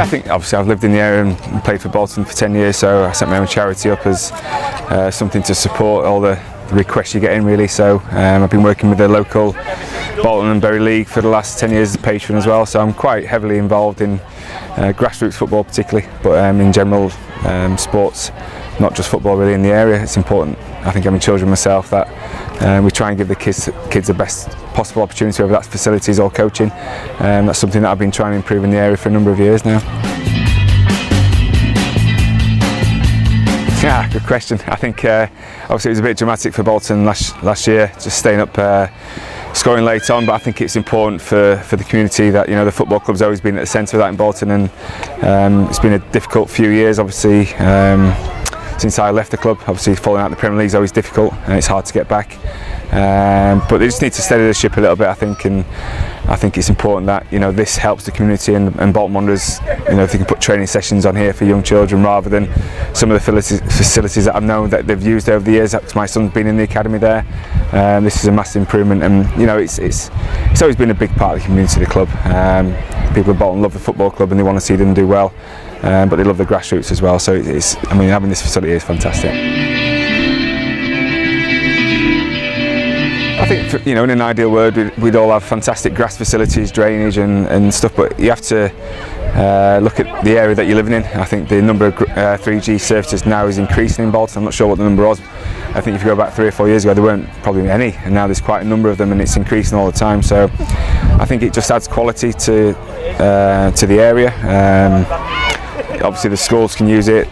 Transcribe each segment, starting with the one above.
Yeah, I think obviously I've lived in the area and played for Bolton for 10 years, so I set my own charity up as something to support all the requests you get in, really. So I've been working with the local Bolton and Bury League for the last 10 years as a patron as well, so I'm quite heavily involved in grassroots football particularly, but in general sports, not just football really in the area. It's important, I think, having children myself, that we try and give the kids the best possible opportunity, whether that's facilities or coaching. That's something that I've been trying to improve in the area for a number of years now. Yeah, good question. I think obviously it was a bit dramatic for Bolton last year, just staying up, scoring late on, but I think it's important for the community that, you know, the football club's always been at the centre of that in Bolton, and it's been a difficult few years obviously since I left the club. Obviously falling out of the Premier League is always difficult and it's hard to get back, but they just need to steady the ship a little bit, I think, and I think it's important that, you know, this helps the community and Bolton Wanderers, you know, if they can put training sessions on here for young children rather than some of the facilities that I've known that they've used over the years. My son's been in the academy there. This is a massive improvement, and you know, it's always been a big part of the community of the club. People at Bolton love the football club and they want to see them do well, but they love the grassroots as well. So I mean, having this facility is fantastic. I think, you know, in an ideal world we'd all have fantastic grass facilities, drainage and stuff, but you have to look at the area that you're living in. I think the number of 3G surfaces now is increasing in Bolton. I'm not sure what the number was. I think if you go back 3 or 4 years ago there weren't probably any, and now there's quite a number of them and it's increasing all the time. So I think it just adds quality to the area. Obviously the schools can use it.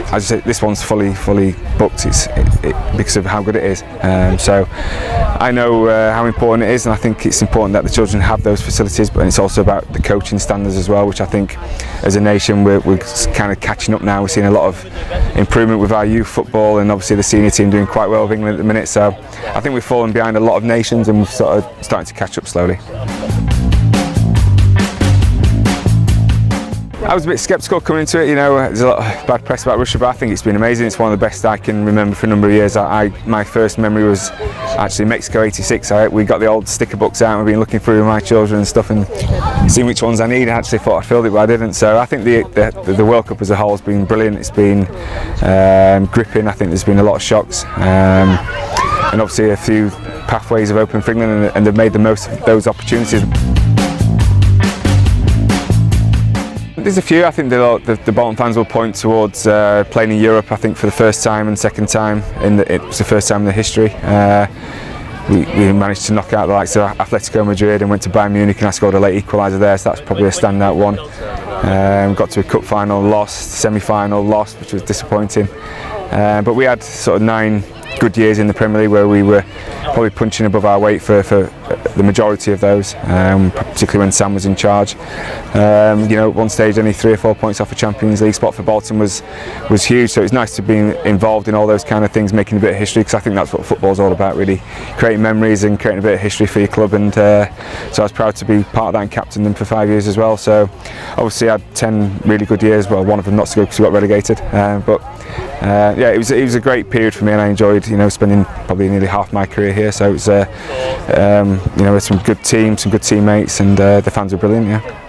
As I say, this one's fully booked. Because of how good it is. So I know how important it is, and I think it's important that the children have those facilities. But it's also about the coaching standards as well, which I think, as a nation, we're kind of catching up now. We're seeing a lot of improvement with our youth football, and obviously the senior team doing quite well with England at the minute. So I think we've fallen behind a lot of nations, and we're sort of starting to catch up slowly. I was a bit sceptical coming into it, you know, there's a lot of bad press about Russia, but I think it's been amazing. It's one of the best I can remember for a number of years. My first memory was actually Mexico '86. We got the old sticker books out and we've been looking through with my children and stuff and seeing which ones I need. I actually thought I filled it, but I didn't. So I think the World Cup as a whole has been brilliant. It's been gripping. I think there's been a lot of shocks, and obviously a few pathways have opened for England, and they've made the most of those opportunities. There's a few. I think the Bolton fans will point towards playing in Europe, I think, for the first time and second time. It was the first time in the history. We managed to knock out the likes of Atletico Madrid and went to Bayern Munich, and I scored a late equaliser there, so that's probably a standout one. Got to a cup final, lost, semi-final, lost, which was disappointing. But we had sort of 9 good years in the Premier League where we were probably punching above our weight for the majority of those, particularly when Sam was in charge. You know, at one stage only 3 or 4 points off a Champions League spot for Bolton was huge, so it's nice to be involved in all those kind of things, making a bit of history, because I think that's what football's all about, really, creating memories and creating a bit of history for your club. And so I was proud to be part of that and captain them for 5 years as well. So obviously I had 10 really good years, well, one of them not so good because we got relegated, but yeah, it was a great period for me, and I enjoyed, you know, spending probably nearly half my career here. So it was you know, some good teams, some good teammates, and the fans were brilliant. Yeah.